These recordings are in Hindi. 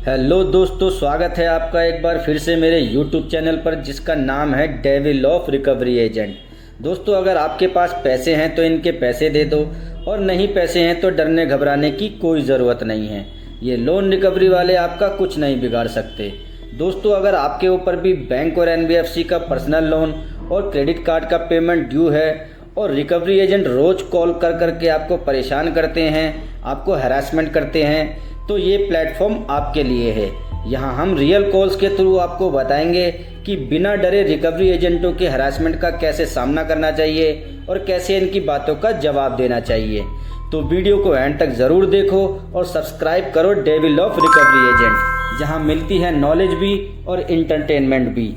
हेलो दोस्तों, स्वागत है आपका एक बार फिर से मेरे YouTube चैनल पर जिसका नाम है डेविल ऑफ रिकवरी एजेंट। दोस्तों, अगर आपके पास पैसे हैं तो इनके पैसे दे दो, और नहीं पैसे हैं तो डरने घबराने की कोई ज़रूरत नहीं है। ये लोन रिकवरी वाले आपका कुछ नहीं बिगाड़ सकते। दोस्तों, अगर आपके ऊपर भी बैंक और NBFC का पर्सनल लोन और क्रेडिट कार्ड का पेमेंट ड्यू है और रिकवरी एजेंट रोज़ कॉल कर करके आपको परेशान करते हैं, आपको हैरासमेंट करते हैं, तो ये प्लेटफॉर्म आपके लिए है। यहाँ हम रियल कॉल्स के थ्रू आपको बताएंगे कि बिना डरे रिकवरी एजेंटों के हरासमेंट का कैसे सामना करना चाहिए और कैसे इनकी बातों का जवाब देना चाहिए। तो वीडियो को एंड तक ज़रूर देखो और सब्सक्राइब करो डेविल ऑफ रिकवरी एजेंट, जहाँ मिलती है नॉलेज भी और इंटरटेनमेंट भी।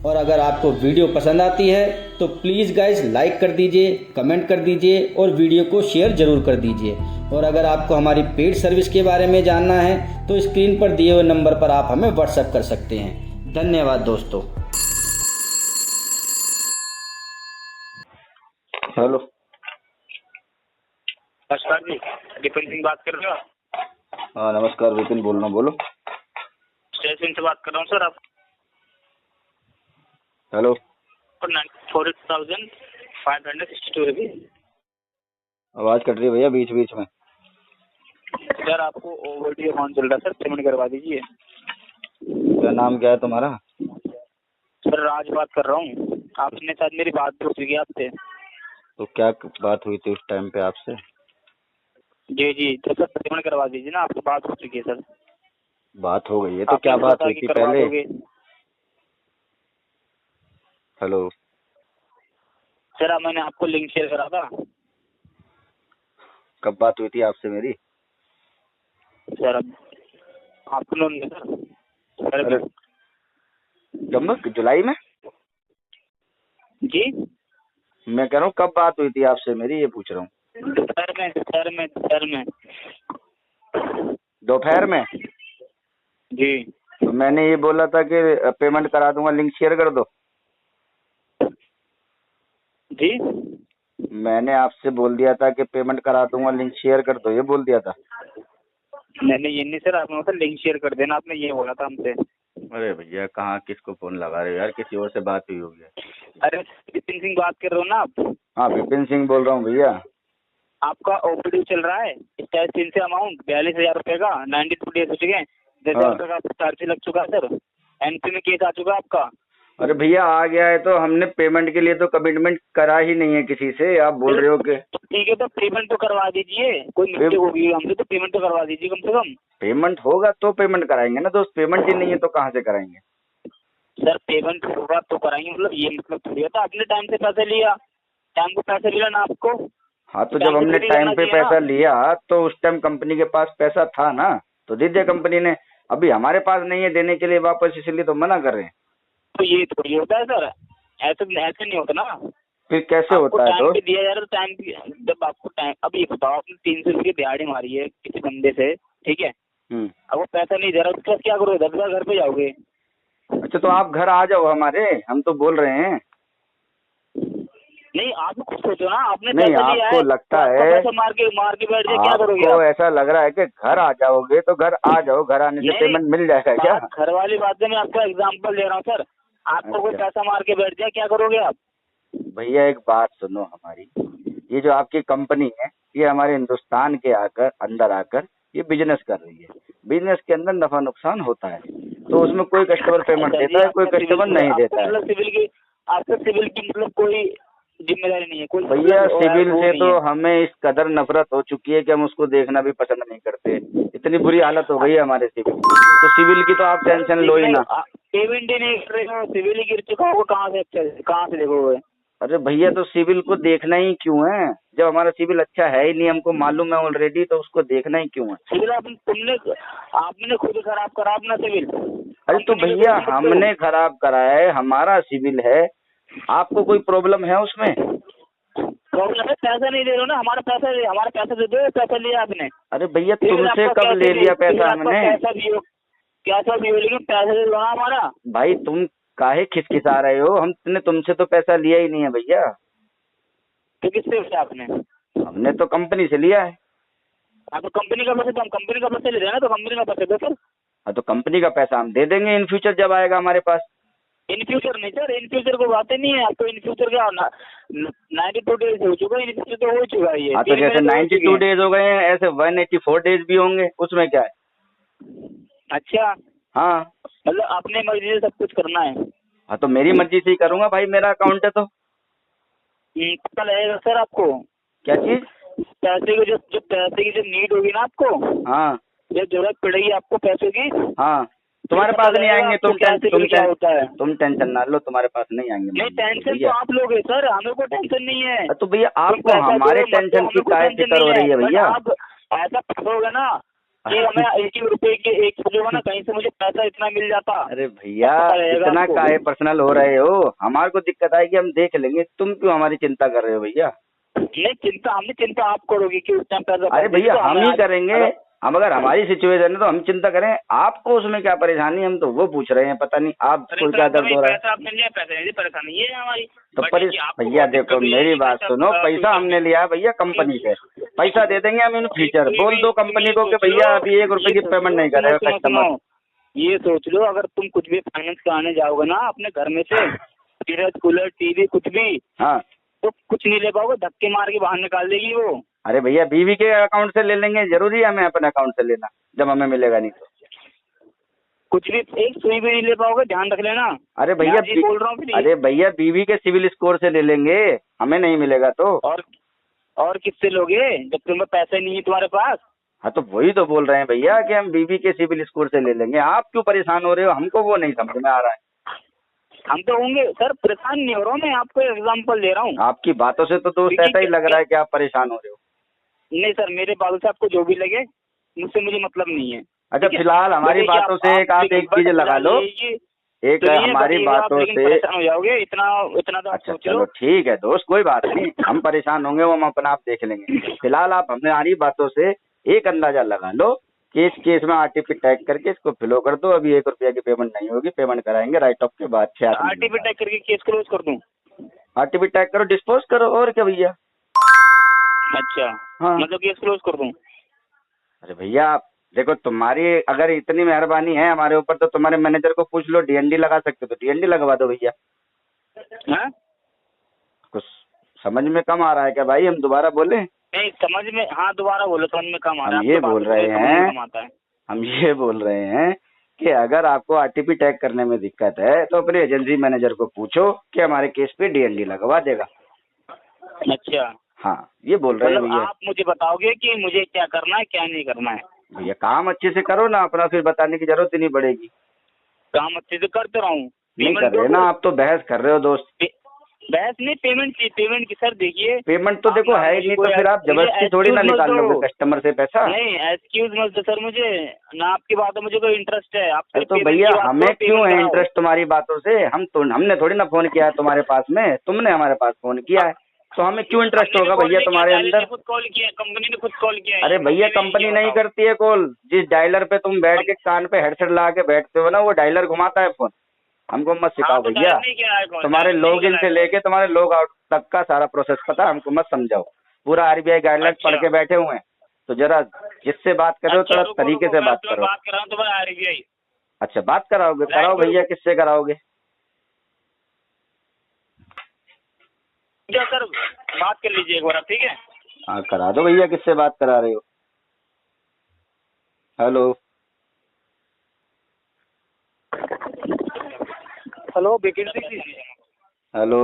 और अगर आपको वीडियो पसंद आती है तो प्लीज़ गाइस लाइक कर दीजिए, कमेंट कर दीजिए और वीडियो को शेयर ज़रूर कर दीजिए। और अगर आपको हमारी पेड सर्विस के बारे में जानना है तो स्क्रीन पर दिए हुए नंबर पर आप हमें व्हाट्सएप कर सकते हैं। धन्यवाद दोस्तों। हेलो, नमस्कार जी, विपिन सिंह बात कर रहे हो? हाँ नमस्कार, विपिन बोल रहा हूँ, बोलो। स्टेशन से बात कर रहा हूँ सर। आप हेलो, 94,562 रुपीज। आवाज कट रही है भैया बीच बीच में। सर आपको ओवरड्यू अमाउंट चल रहा है सर, पेमेंट करवा दीजिए। क्या नाम क्या है तुम्हारा? सर राज बात कर रहा हूँ। आपने शायद मेरी बात हो चुकी है आपसे। तो क्या बात हुई थी उस टाइम पे आपसे? जी जी, तो सर पेमेंट करवा दीजिए ना, आपसे बात हो चुकी है सर। बात हो गई है तो क्या बात हुई थी पहले? हेलो सर, मैंने आपको लिंक शेयर करा था। कब बात हुई थी आपसे मेरी? सर अब आफ्टरनून में सर। अरे जब जुलाई में? जी मैं कह रहा हूँ कब बात हुई थी आपसे मेरी, ये पूछ रहा हूँ। दोपहर में। दोपहर में? जी तो मैंने ये बोला था कि पेमेंट करा दूंगा, लिंक शेयर कर दो। जी, मैंने आपसे बोल दिया था कि पेमेंट करा दूंगा, लिंक शेयर कर दो, ये बोल दिया था। मैंने ये नहीं सर, आपने मतलब लिंक शेयर कर देना, आपने ये बोला था हमसे। अरे भैया कहाँ किसको फोन लगा रहे हो यार, किसी और से बात हुई होगी। अरे विपिन सिंह बात कर रहे हो ना आप? हाँ विपिन सिंह बोल रहा हूँ भैया। आपका ओवरड्यू चल रहा है स्टाइल से अमाउंट 42,000 रुपए का। 92 डेज हो चुके हैं। 10,000 रुपए का चार्ज लग चुका है सर। एनपी में केस आ चुका है आपका। अरे भैया आ गया है तो हमने पेमेंट के लिए तो कमिटमेंट करा ही नहीं है किसी से, आप बोल रहे हो कि ठीक है, तो पेमेंट तो करवा दीजिए। कोई मिस्टेक होगी हमसे तो पेमेंट तो करवा दीजिए कम से कम। पेमेंट होगा तो पेमेंट कराएंगे ना दोस्त, पेमेंट ही नहीं है तो कहाँ से कराएंगे? सर पेमेंट होगा तो कराएंगे, मतलब ये मतलब थोड़ी होता आपने टाइम से पैसे लिया, टाइम को पैसे मिला ना आपको। हाँ तो जब हमने टाइम पे पैसा लिया तो उस टाइम कंपनी के पास पैसा था ना, तो दे दिया कंपनी ने। अभी हमारे पास नहीं है देने के लिए वापस, इसलिए तो मना कर रहे हैं। तो ये थोड़ी होता है सर, ऐसे नहीं होता ना। फिर कैसे होता है दोस्त? दिया जा रहा टाइम, जब आपको टाइम, अब ये बताओ आपने 300 रुपये की दिहाड़ी मारी है किसी बंदे से, ठीक है? अब वो पैसा नहीं दे रहा, उसके बाद क्या करोगे? 10 घर पे जाओगे? अच्छा तो आप घर आ जाओ हमारे, हम तो बोल रहे हैं। नहीं, आप खुद सोचो ना, आपने नहीं पैसा लिया आपको है, लगता तो है पैसा मार के बैठ जाए, क्या करोगे? आपको ऐसा लग रहा है कि घर आ जाओगे तो घर आ जाओ, घर आने से पेमेंट मिल जाएगा क्या? घर वाली बात है, मैं आपको एग्जाम्पल दे रहा हूँ सर। आपको कोई पैसा मार के बैठ जाए, क्या करोगे आप? भैया एक बात सुनो हमारी, ये जो आपकी कंपनी है ये हमारे हिंदुस्तान के अंदर आकर ये बिजनेस कर रही है। बिजनेस के अंदर नफा नुकसान होता है, तो उसमें कोई कस्टमर पेमेंट देता है, कोई कस्टमर नहीं देता है। आपका सिविल की मतलब कोई जिम्मेदारी नहीं है कोई? भैया सिविल से तो हमें इस कदर नफरत हो चुकी है कि हम उसको देखना भी पसंद नहीं करते। इतनी बुरी हालत हो गई है हमारे सिविल की, तो सिविल की तो आप टेंशन लो ही ना। पेमेंट ही नहीं कर रहे हो, सिविल ही गिर चुका होगा, कहाँ से देखोगे? अरे भैया तो सिविल को देखना ही क्यों है, जब हमारा सिविल अच्छा है ही नहीं, हमको मालूम है ऑलरेडी, तो उसको देखना ही क्यों है? सिविल आपने खुद खराब करा अपना सिविल। अरे तो भैया हमने खराब करा है, हमारा सिविल है, आपको कोई प्रॉब्लम है उसमें? प्रॉब्लम है, पैसा नहीं दे रहे हो ना, हमारा पैसा दे दो। पैसा लिया आपने। अरे भैया तुमसे कब ले लिया पैसा हमने? कैसा भी हो लेकिन पैसा दे दो हमारा। भाई तुम काहे खिसखिसा रहे हो? हमने तुमसे तो पैसा लिया ही नहीं है भैया। तो किससे लिया आपने? हमने तो कंपनी से लिया है। आप तो कंपनी का पैसा, तो हम कंपनी का पैसा ले रहे हैं ना, तो कंपनी का पैसा दो सर। हाँ तो कंपनी का पैसा हम दे देंगे इन फ्यूचर जब आएगा हमारे पास। इन फ्यूचर नहीं सर, इन फ्यूचर को बात ही नहीं है। आपको इन फ्यूचर क्या 92 डेज हो चुका है, इन फ्यूचर तो हो चुका है ये। हाँ तो जैसे 92 डेज हो गए हैं ऐसे 184 डेज भी होंगे, उसमें क्या है। अच्छा, हाँ मतलब अपने मर्जी से सब कुछ करना है। हाँ तो मेरी मर्जी से ही करूंगा भाई, मेरा अकाउंट है तो। पता लगेगा सर आपको क्या चीज? पैसे की, जो पैसे की जो नीड होगी ना आपको, हाँ जब जरूरत पड़ेगी आपको पैसों की, हाँ तुम्हारे पास नहीं आएंगे, क्या होता है। तुम टेंशन ना लो, तुम्हारे पास नहीं आएंगे। नहीं, टेंशन तो आप लोग है सर, हमें कोई टेंशन नहीं है। तो भैया आपको हमारे टेंशन की काय फिक्र हो रही है भैया? आप ऐसा फंसोगे ना कि हमें 1 रुपए के एक जो ना कहीं से मुझे पैसा इतना मिल जाता। अरे भैया इतना काहे पर्सनल हो रहे हो? हमारे को दिक्कत आएगी हम देख लेंगे, तुम क्यों हमारी चिंता कर रहे हो भैया? नहीं चिंता, हमने चिंता आप करोगे कि उस टाइम पैसा। अरे भैया हम ही करेंगे, हम अगर हमारी सिचुएशन है तो हम चिंता करें, आपको उसमें क्या परेशानी? हम तो वो पूछ रहे हैं, पता नहीं आपको क्या दर्द हो रहा है। पैसा आपने लिया, पैसे परेशानी ये है हमारी। तो भैया देखो मेरी बात सुनो, पैसा हमने लिया है भैया कंपनी से, पैसा दे देंगे हम इन फ्यूचर। बोल दो कंपनी को कि भैया अभी 1 रुपए की पेमेंट नहीं करेगा कस्टमर। ये सोच लो, अगर तुम कुछ भी फाइनेंस कराने जाओगे ना अपने घर में से, फ्रिज, कूलर, टीवी कुछ भी, हाँ तो कुछ नहीं ले पाओगे, धक्के मार के बाहर निकाल देगी वो। अरे भैया बीवी के अकाउंट से ले लेंगे, जरूरी है हमें अपने अकाउंट से लेना जब हमें मिलेगा नहीं तो? कुछ भी एक सुई भी नहीं ले पाओगे, ध्यान रख लेना। अरे भैया बोल रहा हूँ। अरे भैया बीवी के सिविल स्कोर से ले लेंगे, हमें नहीं मिलेगा तो। और किससे लोगे जब तुम्हें पैसे नहीं है तुम्हारे पास? हाँ तो वही तो बोल रहे हैं भैया कि हम बीवी के सिविल स्कोर से ले लेंगे। आप क्यों परेशान हो रहे हो? हमको वो नहीं समझ में आ रहा है। हम तो होंगे सर, परेशान नहीं हो रहा हूँ मैं, आपको एग्जांपल दे रहा हूँ। आपकी बातों से तो दोस्त ऐसा ही लग रहा है कि आप परेशान हो रहे हो। नहीं सर, मेरे बातों से आपको जो भी लगे, मुझसे मुझे मतलब नहीं है। अच्छा फिलहाल हमारी बातों से आप एक चीज लगा लो, एक हमारी बातों से परेशान हो जाओगे, इतना तो अच्छा चलो ठीक है दोस्त, कोई बात नहीं, हम परेशान होंगे वो हम अपना आप देख लेंगे। फिलहाल आप हमारी बातों से एक अंदाजा लगा लो कि इस केस में आरटीपी टैग करके इसको फिलो कर दो। अभी 1 रुपया की पेमेंट नहीं होगी, पेमेंट कराएंगे राइट ऑफ के बाद। आरटीपी टैग करके केस क्लोज कर दूं? आरटीपी टैग करो, डिस्पोज करो, और क्या भैया। अच्छा हाँ मतलब केस क्लोज कर दूं? अरे भैया देखो, तुम्हारी अगर इतनी मेहरबानी है हमारे ऊपर तो तुम्हारे मैनेजर को पूछ लो, डीएनडी लगा सकते तो डीएनडी लगवा दो भैया। हाँ? कुछ समझ में कम आ रहा है क्या भाई? हम दोबारा बोले? नहीं समझ में, हाँ दोबारा बोलो, समझ में कम आ रहा है। हम ये बोल रहे हैं कि अगर आपको आरटीपी टैग करने में दिक्कत है तो अपने एजेंसी मैनेजर को पूछो कि हमारे केस पे डीएनडी लगवा देगा। अच्छा हाँ ये बोल रहे हैं भैया। आप मुझे बताओगे कि मुझे क्या करना है क्या नहीं करना है? भैया काम अच्छे से करो ना अपना, फिर बताने की जरूरत ही नहीं पड़ेगी। काम अच्छे से करते रहा हूँ। नहीं कर रहे ना आप, तो बहस कर रहे हो दोस्त। बहस नहीं, पेमेंट की सर देखिए, पेमेंट तो देखो है ही नहीं, तो फिर आप जबरदस्ती थोड़ी ना निकाल लोगे कस्टमर से पैसा। नहीं एक्सक्यूज मत दो सर, मुझे ना आपकी बातों मुझे कोई इंटरेस्ट है। आप तो भैया हमें क्यों है इंटरेस्ट तुम्हारी बातों से? हमने थोड़ी ना फोन किया है तुम्हारे पास में, तुमने हमारे पास फोन किया है, तो हमें क्यों इंटरेस्ट होगा भैया तुम्हारे अंदर? खुद कॉल किया, कंपनी ने खुद कॉल किया। अरे भैया कंपनी नहीं करती है कॉल, जिस डायलर पे तुम बैठ के कान पे हेडसेट लगा के बैठते हो ना, वो डायलर घुमाता है फोन। हमको मत सिखाओ भैया, तुम्हारे लॉग इन से लेके तुम्हारे लॉग आउट तक का सारा प्रोसेस पता, हमको मत समझाओ। पूरा आरबीआई गाइडलाइंस पढ़ के बैठे हुए हैं, तो जरा जिससे बात करो थोड़ा तरीके से बात करो। बात कर रहा हूँ तुम्हारा आरबीआई। अच्छा बात कराओगे? कराओ भैया, किससे कराओगे? क्या सर बात कर लीजिए एक बार, ठीक है? हाँ करा दो भैया, किससे बात करा रहे हो? हेलो हेलो वैकेंसी की। Hello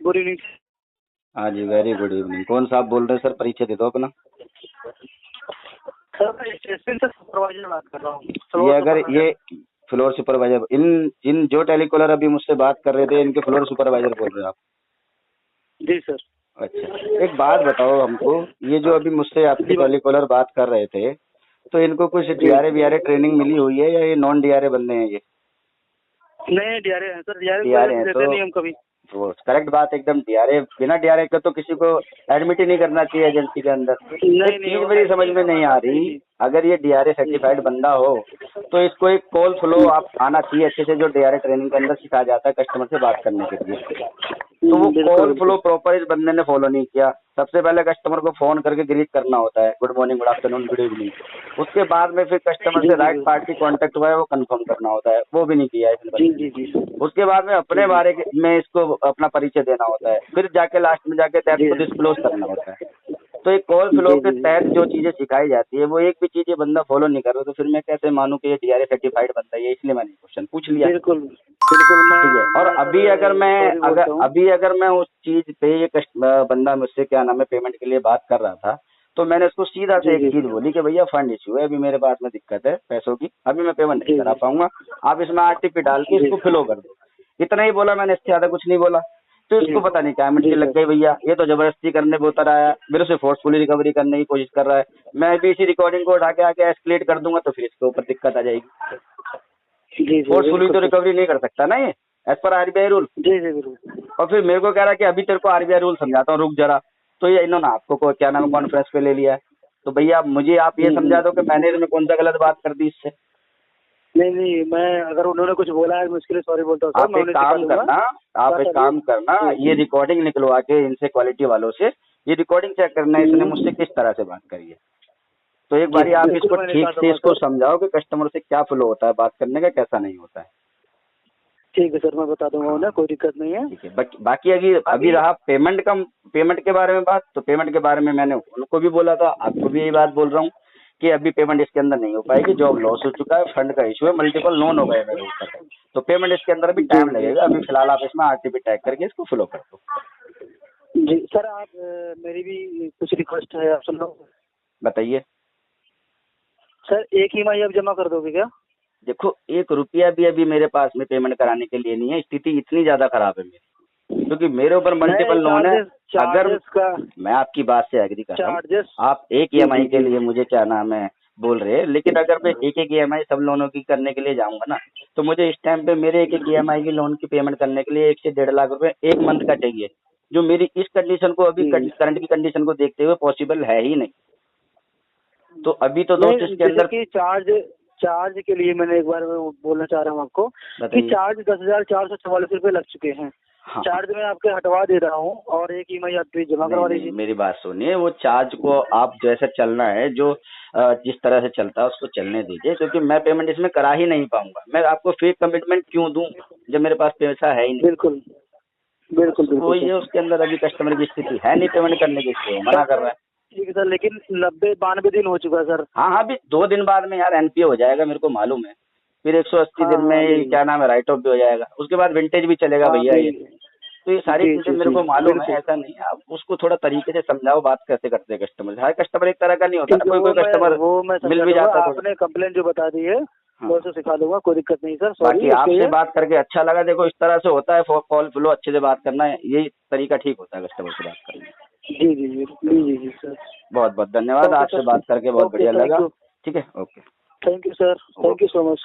good evening. हाँ जी वेरी गुड इवनिंग। कौन सा आप बोल रहे हैं सर? परिचय दे दो अपना। सर मैं स्टेशन से सुपरवाइजर बात कर रहा हूँ। ये अगर ये फ्लोर सुपरवाइजर, इन जो टेलीकॉलर अभी मुझसे बात कर रहे थे इनके फ्लोर सुपरवाइजर बोल रहे हैं आप? जी सर। अच्छा एक बात बताओ हमको, ये जो अभी मुझसे आपके टेलीकॉलर बात कर रहे थे, तो इनको कुछ डीआरए ट्रेनिंग मिली हुई है या ये नॉन डीआरए बंदे हैं ये? नहीं डीआरए हैं सर, डीआरए हैं तो नहीं हम कभी। वो करेक्ट बात एकदम। डीआरए बिना डीआरए के तो किसी को एडमिट ही नहीं करना चाहिए एजेंसी के अंदर। एक चीज मेरी समझ में नहीं आ रही, अगर ये डीआरए सर्टिफाइड बंदा हो तो इसको एक कॉल फ्लो आप आना चाहिए अच्छे से, जो डीआरए ट्रेनिंग के अंदर सिखाया जाता है कस्टमर से बात करने के लिए। तो वो कॉल फ्लो प्रॉपर इस बंदे ने फॉलो नहीं किया, सबसे पहले कस्टमर को फोन करके ग्रीट करना होता है, good morning, good afternoon, good evening. उसके बाद में फिर कस्टमर जी, से जी, राइट जी। पार्टी कांटेक्ट हुआ है वो कंफर्म करना होता है, वो भी नहीं किया है इसने। जी, जी, जी। उसके बाद में अपने बारे में इसको अपना परिचय देना होता है, फिर जाके लास्ट में जाके टैब जी। को डिस्क्लोज करना होता है। तो एक कॉल फ्लो जी, के जी, तहत जी। जो चीजें सिखाई जाती है वो एक भी चीज ये बंदा फॉलो नहीं कर रहा, तो फिर मैं कैसे मानूं कि ये डीआरए सर्टिफाइड बंदा है? ये इसलिए मैंने क्वेश्चन पूछ लिया। बिल्कुल, बिल्कुल ठीक है। और मैं अभी अगर सर मैं सॉरी बोलता हूँ। अगर मैं उस चीज पे ये बंदा मुझसे क्या नाम है पेमेंट के लिए बात कर रहा था, तो मैंने उसको सीधा से जी, एक जी। चीज बोली कि भैया फंड इशू है, अभी मेरे पास में दिक्कत है पैसों की, अभी मैं पेमेंट नहीं जी, करा जी। पाऊंगा, आप इसमें आरटीपी डाल के जी। इसको फिलो कर दो। इतना ही बोला मैंने, इससे ज्यादा कुछ नहीं बोला। तो जी। इसको पता नहीं क्या मिर्ची जी, लग सर। गई भैया, ये तो जबरदस्ती करने पे उतर आया, मेरे से फोर्सफुली रिकवरी करने की कोशिश कर रहा है। मैं भी इसी रिकॉर्डिंग को उठा के आके एस्केलेट कर दूंगा तो फिर इसके ऊपर दिक्कत आ जाएगी। जी, जी, फोर्सफुली बिल्कुल तो सर। रिकवरी नहीं कर सकता ना ये, एज पर आरबीआई रूल। जी, जी, बिल्कुल। और फिर मेरे को कह रहा है कि अभी तेरे को आरबीआई रूल समझाता हूँ, रुक जरा। तो ये इन्होंने आपको क्या नाम कॉन्फ्रेंस पे ले लिया है। तो भैया मुझे आप ये जी, समझा दो कि जी। मैंने इसमें कौन सा गलत बात कर दी इससे। नहीं, नहीं, मैं अगर उन्होंने कुछ बोला है मैं उसके लिए सॉरी बोलता हूँ सर, आप मैं एक उन्हें सिखा काम दूँगा। करना, आप एक बस काम करना, अभी ये रिकॉर्डिंग निकलवा के इनसे क्वालिटी वालों से ये रिकॉर्डिंग चेक करना है इसने मुझसे किस तरह से बात करी है। तो एक जी, बारी आप बिल्कुल इसको मैं ठीक निकाल से दूँगा इसको सर। समझाओ कि कस्टमर से क्या फ्लो होता है बात करने का, कैसा नहीं होता है। ठीक है सर, मैं बता दूँगा उन्हें, कोई दिक्कत नहीं है। ठीक है। बाकी अभी रहा पेमेंट के बारे में बात, तो पेमेंट के बारे में मैंने उनको भी बोला था, आपको भी यही बात बोल रहा हूँ कि अभी पेमेंट इसके अंदर नहीं हो पाएगी, जॉब लॉस हो चुका है, फंड का इशू है, मल्टीपल लोन हो गए मेरे ऊपर, तो पेमेंट इसके अंदर भी जी, टाइम जी। लगेगा। अभी फिलहाल आप इसमें आरटीपी टैग करके इसको फ्लो कर दो। जी, सर आप मेरी भी कुछ रिक्वेस्ट है, आप सुन लो। बताइए। सर एक ईएमआई अब जमा कर दोगे क्या? देखो, 1 रुपया भी अभी मेरे पास में पेमेंट कराने के लिए नहीं है, स्थिति इतनी ज्यादा खराब है मेरी, क्योंकि मेरे ऊपर मल्टीपल लोन है। अगर चार्जेस का मैं आपकी बात से एग्री कर रहा हूँ, चार्जेस। आप एक जी, ईएमआई जी, के जी। लिए मुझे क्या नाम है बोल रहे हैं, लेकिन अगर मैं एक ईएमआई सब लोनों की करने के लिए जाऊंगा ना, तो मुझे इस टाइम पे मेरे एक ईएमआई की लोन की पेमेंट करने के लिए 1 से 1.5 लाख रुपए एक मंथ का चाहिए, जो मेरी इस कंडीशन को अभी जी। करंट की कंडीशन को देखते हुए पॉसिबल है ही नहीं। तो अभी तो नहीं, दोस्त इसके जैसे अंदर कि चार्ज के लिए मैंने एक बार वो बोलना चाह रहा हूँ आपको कि बताइए। चार्ज 10,444 रुपए लग चुके हैं। हाँ, चार्ज मैं आपके हटवा दे रहा हूँ और एक ईएमआई आप प्लीज जमा करवा नहीं, दीजिए। मेरी बात सुनिए, वो चार्ज को आप जैसे चलना है, जो जिस तरह से चलता है उसको चलने दीजिए, क्योंकि मैं पेमेंट इसमें करा ही नहीं पाऊंगा। मैं आपको फेक कमिटमेंट क्यों दूं जब मेरे पास पैसा है ही नहीं। बिल्कुल, बिल्कुल, वो बिल्कुल ये सर। उसके अंदर अभी कस्टमर की स्थिति है नहीं पेमेंट करने की, इसलिए वो मना कर रहा है। ठीक है सर, लेकिन 90-92 दिन हो चुका है सर। हाँ हाँ, अभी 2 दिन बाद में यार एनपीए हो जाएगा, मेरे को मालूम है। फिर 180 हाँ, दिन में हाँ, ये जी। क्या नाम है राइट ऑफ भी हो जाएगा, उसके बाद विंटेज भी चलेगा हाँ, भैया जी। ये। तो ये सारी जी, चीजें जी, मेरे जी, को मालूम है, बिल्कुल। ऐसा नहीं है। आप उसको थोड़ा तरीके से समझाओ बात कैसे करते हैं कस्टमर से। हर कस्टमर एक तरह का नहीं होता ठीक ना, है, कोई कोई कस्टमर वो मैं मिल समझा भी दूंगा। जाता है थोड़ा। आपने कंप्लेन जो बता दी है हाँ। वो तो सिखा दूंगा, कोई दिक्कत नहीं सर, बाकी सॉरी उसके आपसे लिए। बात करके अच्छा लगा। देखो, इस तरह से होता है, कॉल फ्लो अच्छे से बात करना है, यही तरीका ठीक होता है कस्टमर से बात करने का। जी, जी, जी, जी, जी, जी सर। बहुत बहुत धन्यवाद, ओके आपसे सर। बात करके बहुत ओके, बढ़िया थैंक लगा। यू। ठीक है, okay. Thank you sir, thank you so much.